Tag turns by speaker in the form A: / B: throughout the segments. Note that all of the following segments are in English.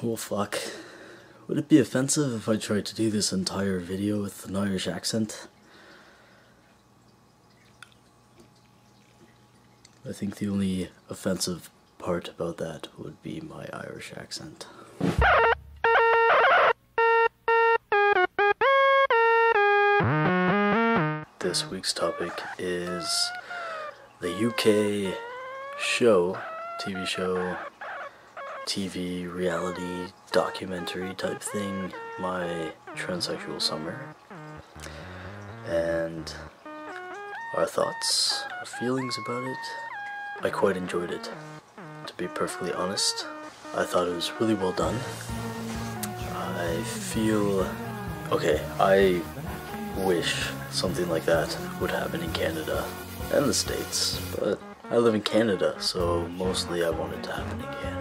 A: Well, fuck. Would it be offensive if I tried to do this entire video with an Irish accent? I think the only offensive part about that would be my Irish accent. This week's topic is the UK show, TV reality documentary type thing, my Transsexual Summer, and our thoughts, our feelings about it. I quite enjoyed it, to be perfectly honest. I thought it was really well done. I feel, okay, I wish something like that would happen in Canada and the States, but I live in Canada, so mostly I want it to happen in Canada.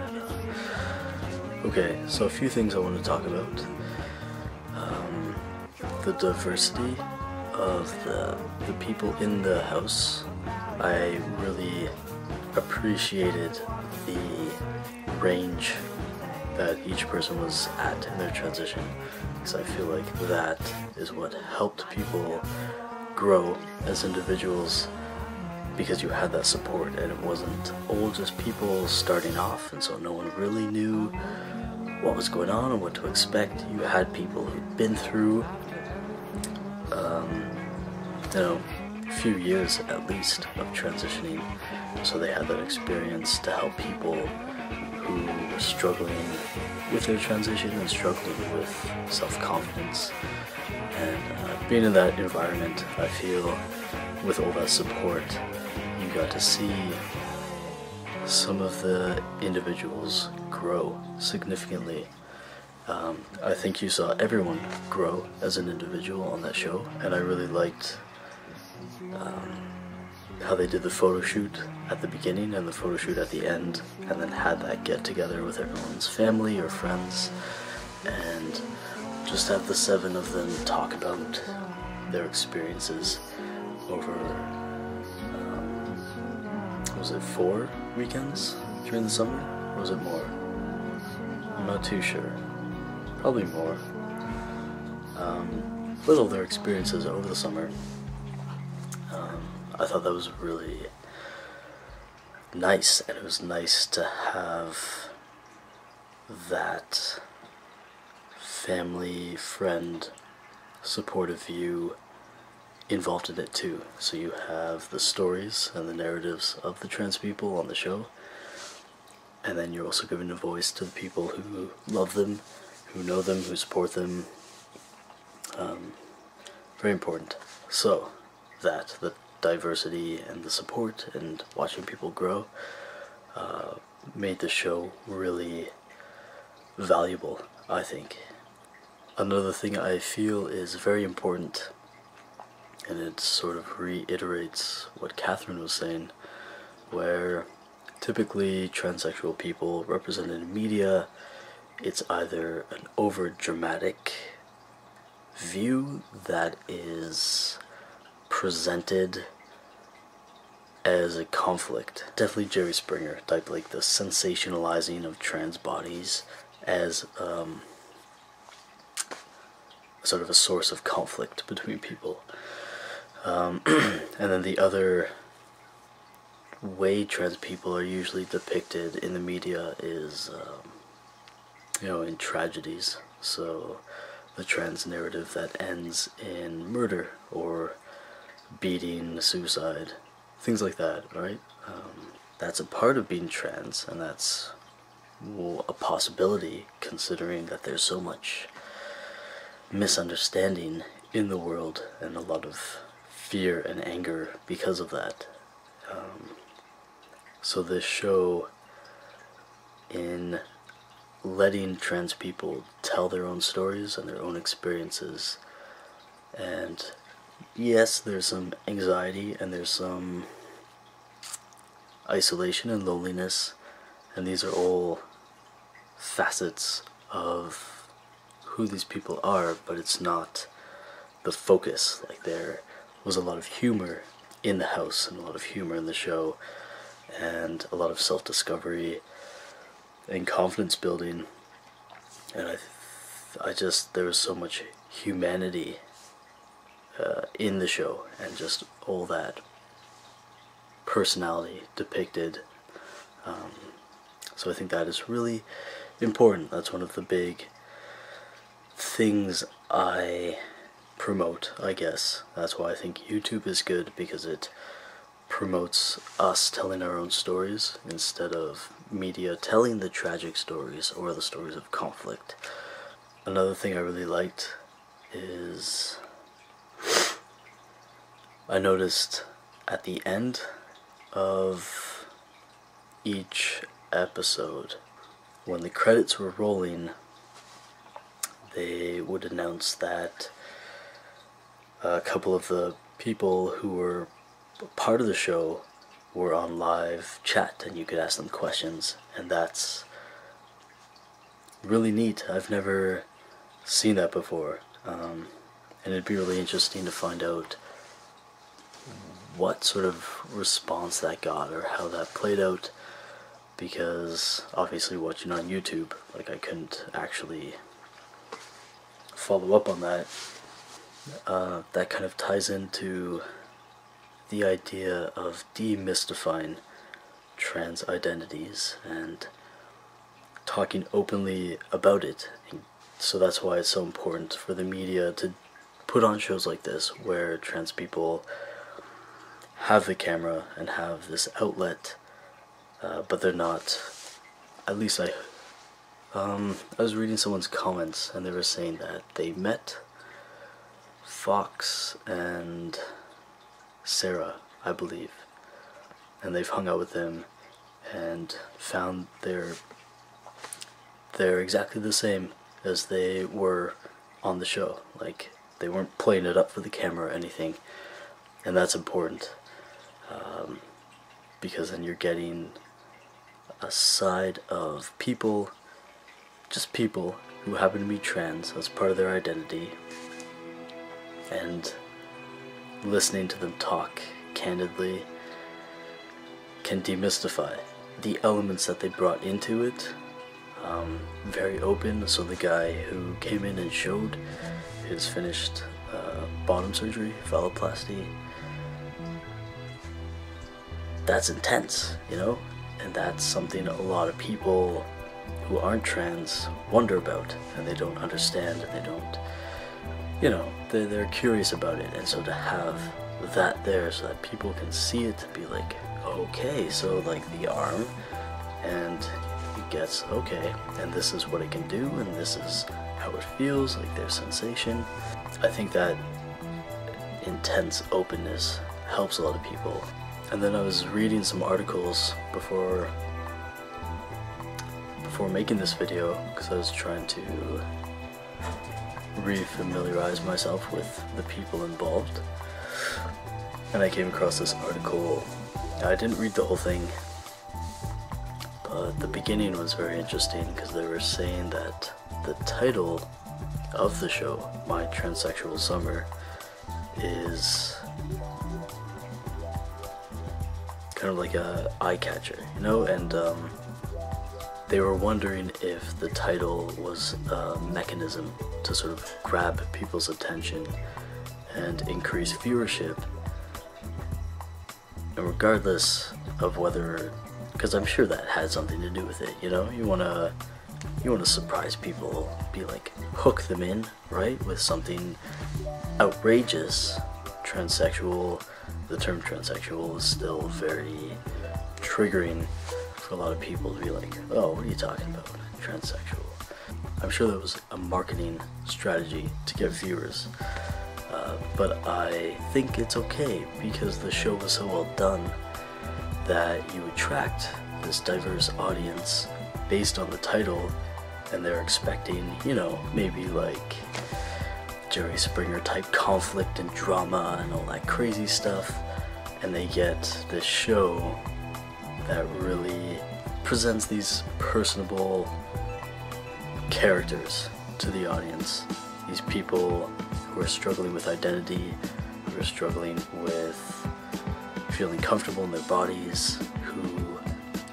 A: Okay, so a few things I want to talk about. The diversity of the people in the house. I really appreciated the range that each person was at in their transition, because I feel like that is what helped people grow as individuals, because you had that support and it wasn't all just people starting off and so no one really knew what was going on and what to expect. You had people who'd been through a few years at least of transitioning, so they had that experience to help people who were struggling with their transition and struggling with self-confidence. And being in that environment, I feel with all that support, you got to see some of the individuals grow significantly. I think you saw everyone grow as an individual on that show, and I really liked how they did the photo shoot at the beginning and the photo shoot at the end, and then had that get together with everyone's family or friends, and just have the 7 of them talk about their experiences over, was it 4 weekends during the summer, or was it more? I'm not too sure. Probably more. But all their experiences over the summer. I thought that was really nice, and it was nice to have that family, friend, supportive view involved in it too. So you have the stories and the narratives of the trans people on the show, and then you're also giving a voice to the people who love them, who know them, who support them. Very important. So the diversity and the support and watching people grow made the show really valuable, I think. Another thing I feel is very important, and it sort of reiterates what Catherine was saying, where typically transsexual people represented in media, it's either an over-dramatic view that is presented as a conflict. Definitely Jerry Springer type, like the sensationalizing of trans bodies as sort of a source of conflict between people. And then the other way trans people are usually depicted in the media is in tragedies. So the trans narrative that ends in murder or beating, suicide, things like that, right? That's a part of being trans, and that's a possibility, considering that there's so much misunderstanding in the world and a lot of fear and anger because of that. So this show, in letting trans people tell their own stories and their own experiences, and yes, there's some anxiety and there's some isolation and loneliness, and these are all facets of who these people are, but it's not the focus. Like, there was a lot of humor in the house and a lot of humor in the show, and a lot of self-discovery and confidence building And there was so much humanity in the show, and just all that personality depicted. So I think that is really important. That's one of the big things I promote, I guess. That's why I think YouTube is good, because it promotes us telling our own stories instead of media telling the tragic stories or the stories of conflict. Another thing I really liked is I noticed at the end of each episode, when the credits were rolling, they would announce that a couple of the people who were part of the show were on live chat, and you could ask them questions, and that's really neat. I've never seen that before, and it'd be really interesting to find out what sort of response that got, or how that played out, because obviously watching on YouTube, like, I couldn't actually follow up on that. That kind of ties into the idea of demystifying trans identities and talking openly about it. So that's why it's so important for the media to put on shows like this, where trans people have the camera and have this outlet, but they're not, at least I was reading someone's comments, and they were saying that they met Fox and Sarah, I believe, and they've hung out with them and found they're exactly the same as they were on the show. Like, they weren't playing it up for the camera or anything, and that's important, because then you're getting a side of people, just people who happen to be trans as part of their identity, and listening to them talk candidly can demystify the elements that they brought into it. Very open. So the guy who came in and showed his finished bottom surgery, phalloplasty, that's intense, you know, and that's something a lot of people who aren't trans wonder about, and they don't understand, and they don't, you know, they're curious about it. And so to have that there so that people can see it and be like, okay, so like the arm, and it gets, okay, and this is what it can do, and this is how it feels, like their sensation. I think that intense openness helps a lot of people. And then I was reading some articles before making this video, because I was trying to re-familiarize myself with the people involved, and I came across this article. I didn't read the whole thing, but the beginning was very interesting, because they were saying that the title of the show, My Transsexual Summer, is kind of like a eye catcher, you know, and they were wondering if the title was a mechanism to sort of grab people's attention and increase viewership. And regardless of whether, because I'm sure that had something to do with it, you know, you wanna surprise people, be like, hook them in, right, with something outrageous. Transsexual, the term transsexual is still very triggering for a lot of people to be like, oh, what are you talking about, transsexual? I'm sure that was a marketing strategy to get viewers, but I think it's okay, because the show was so well done that you attract this diverse audience based on the title, and they're expecting, you know, maybe like Jerry Springer type conflict and drama and all that crazy stuff, and they get this show that really presents these personable characters to the audience. These people who are struggling with identity, who are struggling with feeling comfortable in their bodies, who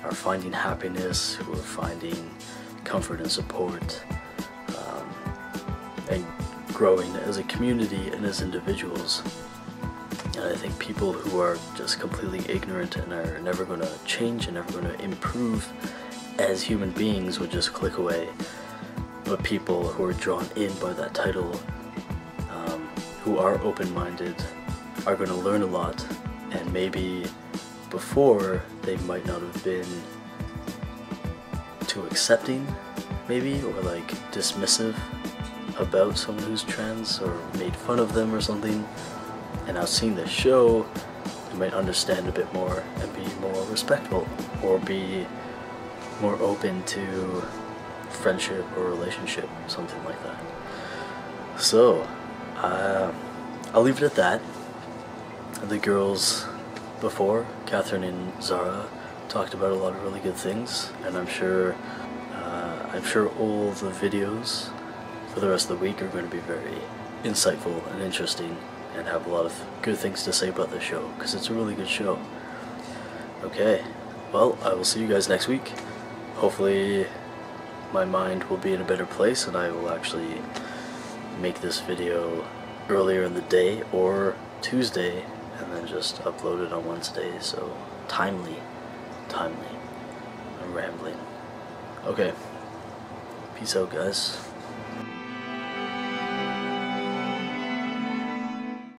A: are finding happiness, who are finding comfort and support, growing as a community and as individuals. And I think people who are just completely ignorant and are never going to change and never going to improve as human beings would just click away. But people who are drawn in by that title, who are open-minded, are going to learn a lot, and maybe before they might not have been too accepting, maybe, or like dismissive about someone who's trans, or made fun of them or something. And now seeing this show, you might understand a bit more and be more respectful, or be more open to friendship or relationship, something like that. So, I'll leave it at that. The girls before, Catherine and Zara, talked about a lot of really good things, and I'm sure all the videos for the rest of the week are going to be very insightful and interesting, and have a lot of good things to say about the show, because it's a really good show. Okay, well, I will see you guys next week. Hopefully my mind will be in a better place, and I will actually make this video earlier in the day, or Tuesday, and then just upload it on Wednesday, so timely. I'm rambling. Okay, peace out, guys.